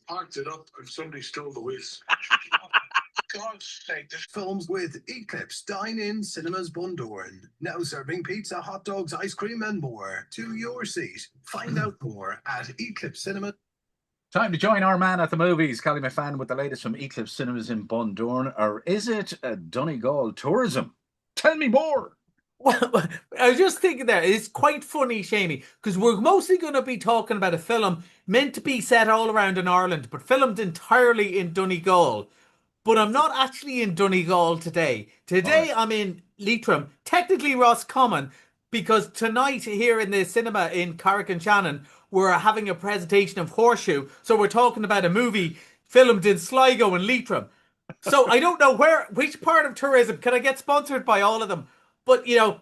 parked it up and somebody stole the wheels. For God's sake, this Films with Eclipse Dine-In Cinemas Bundoran. Now serving pizza, hot dogs, ice cream and more. To your seat. Find out more at Eclipse Cinema. Time to join our man at the movies, Collie MacPhaidin, with the latest from Eclipse Cinemas in Bundoran. Or is it a Donegal tourism? Tell me more. Well, I was just thinking there, it's quite funny, Seamie, because we're mostly going to be talking about a film meant to be set all around in Ireland, but filmed entirely in Donegal. But I'm not actually in Donegal today. Today I'm in Leitrim, technically Roscommon, because tonight here in the cinema in Carrick-On-Shannon, we're having a presentation of Horseshoe. So we're talking about a movie filmed in Sligo and Leitrim. So I don't know which part of tourism. Can I get sponsored by all of them? But, you know,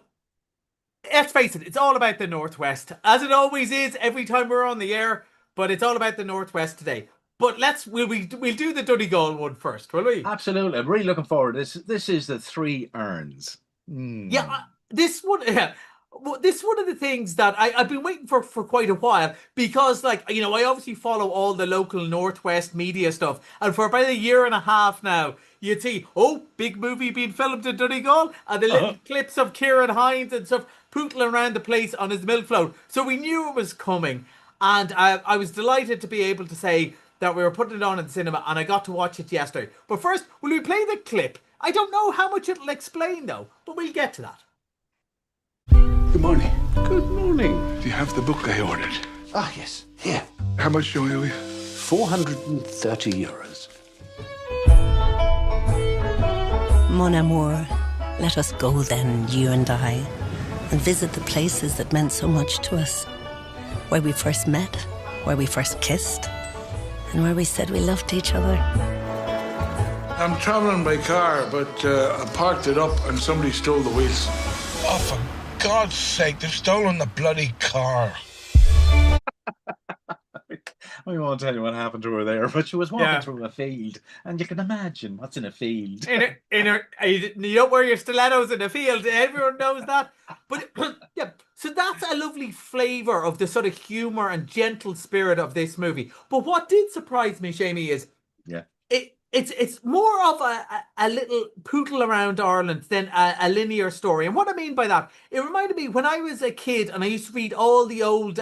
let's face it, it's all about the Northwest, as it always is every time we're on the air, but it's all about the Northwest today. But we'll do the Donegal one first, will we? Absolutely. I'm really looking forward. This is the Three Urns. Yeah, this one of the things that I've been waiting for quite a while, because, like, you know, I obviously follow all the local Northwest media stuff, and for about a year and a half now, you'd see, big movie being filmed in Donegal, and the little clips of Ciarán Hinds and stuff pootling around the place on his milk float. So we knew it was coming, and I was delighted to be able to say that we were putting it on in the cinema, and I got to watch it yesterday. But first, will we play the clip? I don't know how much it'll explain, though, but we'll get to that. Good morning. Good morning. Do you have the book I ordered? Ah, yes. Here. How much do I owe you? 430 euros. Mon amour, let us go then, you and I, and visit the places that meant so much to us. Where we first met, where we first kissed, and where we said we loved each other. I'm traveling by car, but I parked it up and somebody stole the wheels. Oh, for God's sake, they've stolen the bloody car. I won't tell you what happened to her there, but she was walking through a field, and you can imagine what's in a field. You don't wear your stilettos in a field. Everyone knows that. But yeah, so that's a lovely flavour of the sort of humour and gentle spirit of this movie. But what did surprise me, Seamie, is it's more of a little pootle around Ireland than a linear story. And what I mean by that, it reminded me when I was a kid and I used to read all the old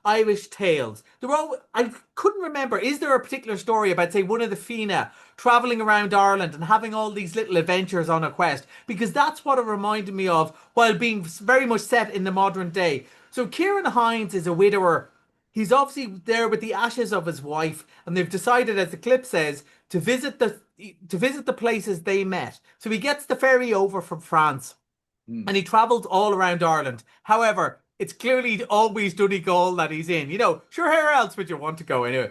Irish tales. I couldn't remember, is there a particular story about, say, one of the Fina travelling around Ireland and having all these little adventures on a quest? Because that's what it reminded me of, while being very much set in the modern day. So Ciarán Hinds is a widower. He's obviously there with the ashes of his wife, and they've decided, as the clip says, to visit the places they met. So he gets the ferry over from France, and he travels all around Ireland. However, it's clearly always Donegal that he's in. You know, sure, where else would you want to go anyway?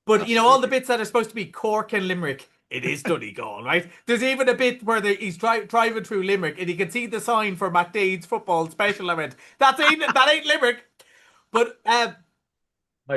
But, you know, all the bits that are supposed to be Cork and Limerick, it is Donegal, right? There's even a bit where he's driving through Limerick, and he can see the sign for McDade's football special event. That ain't Limerick. But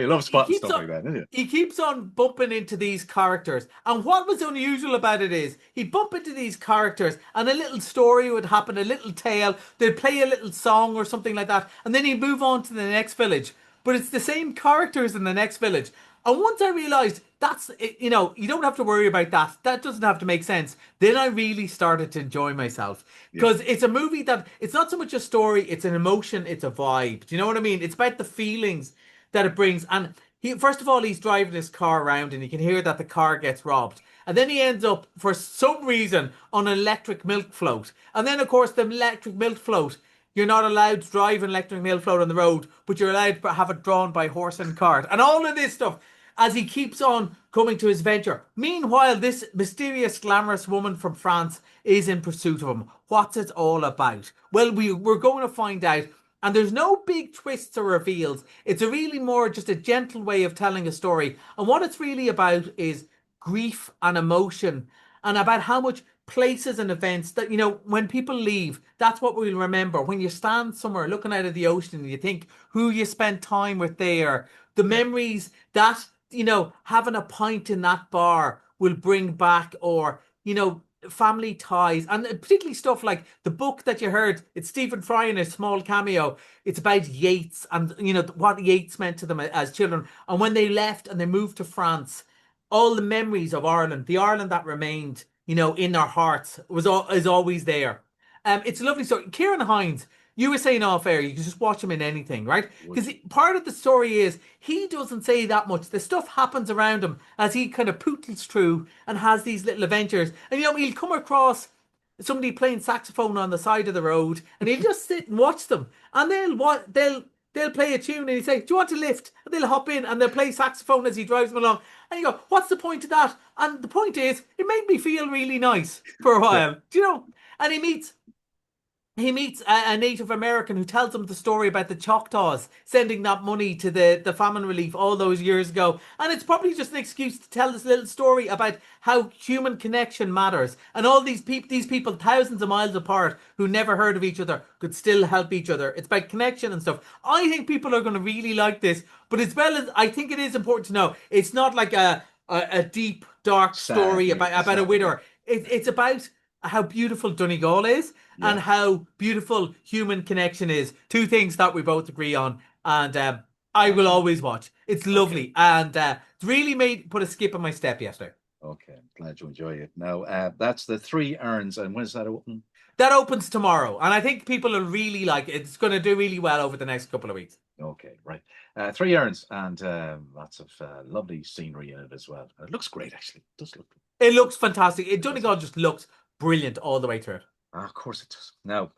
you love spotting stuff like that, don't you? He keeps on bumping into these characters. And what was unusual about it is he'd bump into these characters and a little story would happen, a little tale. They'd play a little song or something like that. And then he'd move on to the next village. But it's the same characters in the next village. And once I realised that's, you know, you don't have to worry about that. That doesn't have to make sense. Then I really started to enjoy myself. Because it's a movie that, it's not so much a story, it's an emotion, it's a vibe. Do you know what I mean? It's about the feelings that it brings. And first of all, he's driving his car around and you can hear that the car gets robbed. And then he ends up, for some reason, on an electric milk float. And then, of course, the electric milk float, you're not allowed to drive an electric milk float on the road, but you're allowed to have it drawn by horse and cart. And all of this stuff, as he keeps on coming to his venture. Meanwhile, this mysterious, glamorous woman from France is in pursuit of him. What's it all about? Well, we're going to find out. And there's no big twists or reveals. It's a really more just a gentle way of telling a story. And what it's really about is grief and emotion, and about how much places and events that, you know, when people leave, that's what we'll remember. When you stand somewhere looking out of the ocean and you think who you spent time with there, the memories that, you know, having a pint in that bar will bring back, or, you know, family ties, and particularly stuff like the book that you heard. It's Stephen Fry in a small cameo. It's about Yeats and what Yeats meant to them as children, and when they left and they moved to France, all the memories of Ireland, the Ireland that remained, in their hearts, is always there. It's a lovely story. Ciarán Hinds, you were saying off air, you can just watch him in anything, right? Because part of the story is he doesn't say that much. The stuff happens around him as he kind of pootles through and has these little adventures. And he'll come across somebody playing saxophone on the side of the road, and he'll just sit and watch them. And they'll play a tune, and he'll say, "Do you want to lift?" And they'll hop in and they'll play saxophone as he drives them along. And you go, "What's the point of that?" And the point is, it made me feel really nice for a while. Do you know? And he meets a Native American who tells him the story about the Choctaws sending that money to the famine relief all those years ago. And it's probably just an excuse to tell this little story about how human connection matters. And all these people thousands of miles apart who never heard of each other could still help each other. It's about connection and stuff. I think people are going to really like this. But as well as, I think it is important to know, it's not like a deep, dark story about a widower. It's about how beautiful Donegal is and how beautiful human connection is. Two things that we both agree on. And I will always watch. It's lovely. And it's really put a skip in my step yesterday. Okay, I'm glad you enjoy it. Now, that's the Three Urns. And when's that open? That opens tomorrow. And I think people will really like it. It's going to do really well over the next couple of weeks. Okay, right. Three Urns and lots of lovely scenery in it as well. It looks great, actually. It does look great. It looks fantastic. Donegal just looks brilliant all the way through it. Of course it does. Now,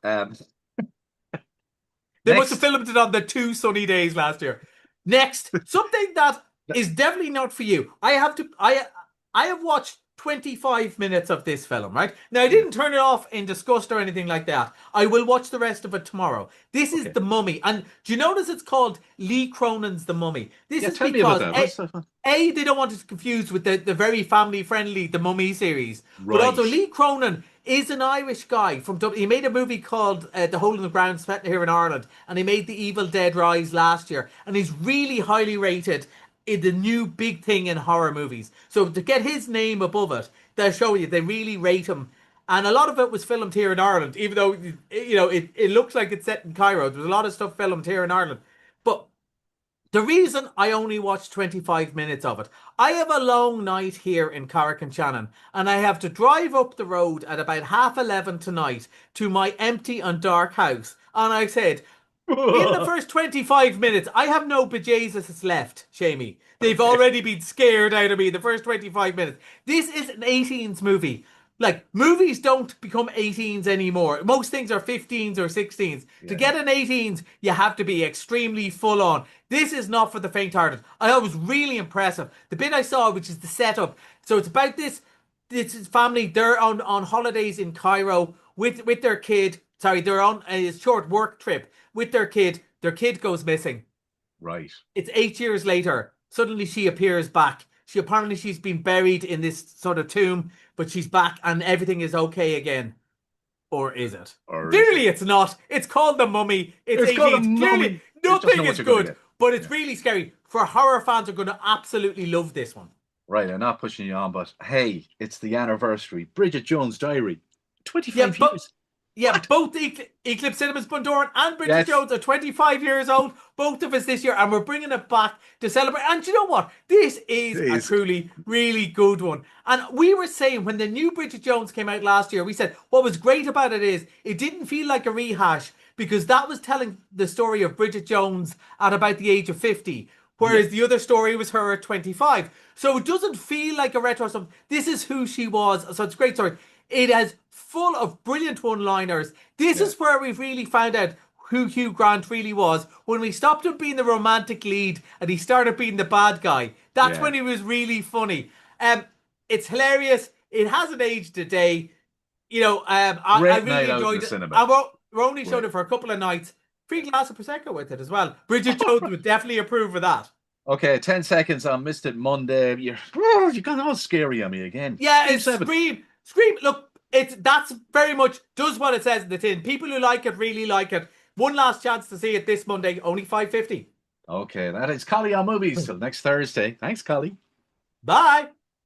they must have filmed it on the 2 sunny days last year. Next, something that is definitely not for you. I have watched 25 minutes of this film, right? Now, I didn't turn it off in disgust or anything like that. I will watch the rest of it tomorrow. This is The Mummy. And do you notice it's called Lee Cronin's The Mummy? This is tell because, me about that. they don't want it confused with the very family-friendly The Mummy series. Right. But also, Lee Cronin is an Irish guy from Dublin. He made a movie called The Hole in the Ground set here in Ireland. And he made The Evil Dead Rise last year. And he's really highly rated in the new big thing in horror movies. So to get his name above it, they'll show you they really rate him. And a lot of it was filmed here in Ireland, even though it looks like it's set in Cairo. There was a lot of stuff filmed here in Ireland. But the reason I only watched 25 minutes of it, I have a long night here in Carrick-On-Shannon, and I have to drive up the road at about 11:30 tonight to my empty and dark house. And I said, in the first 25 minutes, I have no bejesus left, Seamie. They've already been scared out of me the first 25 minutes. This is an 18s movie. Like, movies don't become 18s anymore. Most things are 15s or 16s. Yeah. To get an 18s, you have to be extremely full on. This is not for the faint-hearted. I thought it was really impressive. The bit I saw, which is the setup. So it's about this family. They're on holidays in Cairo with their kid. Sorry, they're on a short work trip with their kid. Their kid goes missing. Right. It's 8 years later. Suddenly she appears back. She's been buried in this sort of tomb, but she's back and everything is okay again. Or is it? Clearly it's not. It's called The Mummy. It's 18. Clearly nothing is good, but it's really scary. For horror fans are going to absolutely love this one. Right, I'm not pushing you on, but hey, it's the anniversary. Bridget Jones' Diary. 25 years. Both Eclipse Cinemas Bundoran and Bridget Jones are 25 years old, both of us this year, and we're bringing it back to celebrate. And you know what? This is a truly, really good one. And we were saying when the new Bridget Jones came out last year, we said what was great about it is it didn't feel like a rehash because that was telling the story of Bridget Jones at about the age of 50. Whereas the other story was her at 25. So it doesn't feel like a retro something. This is who she was. So it's a great story. It is full of brilliant one-liners. This is where we've really found out who Hugh Grant really was. When we stopped him being the romantic lead and he started being the bad guy. That's when he was really funny. It's hilarious. It hasn't aged a day. I really enjoyed it. And we're only showing it for a couple of nights. Free glass of Prosecco with it as well. Bridget Jones would definitely approve of that. Okay, 10 seconds on Missed It Monday. You got all scary on me again. Yeah, it's Scream. Look, that's very much does what it says in the tin. People who like it really like it. One last chance to see it this Monday, only $5.50. Okay, that is Collie on Movies till next Thursday. Thanks, Collie. Bye.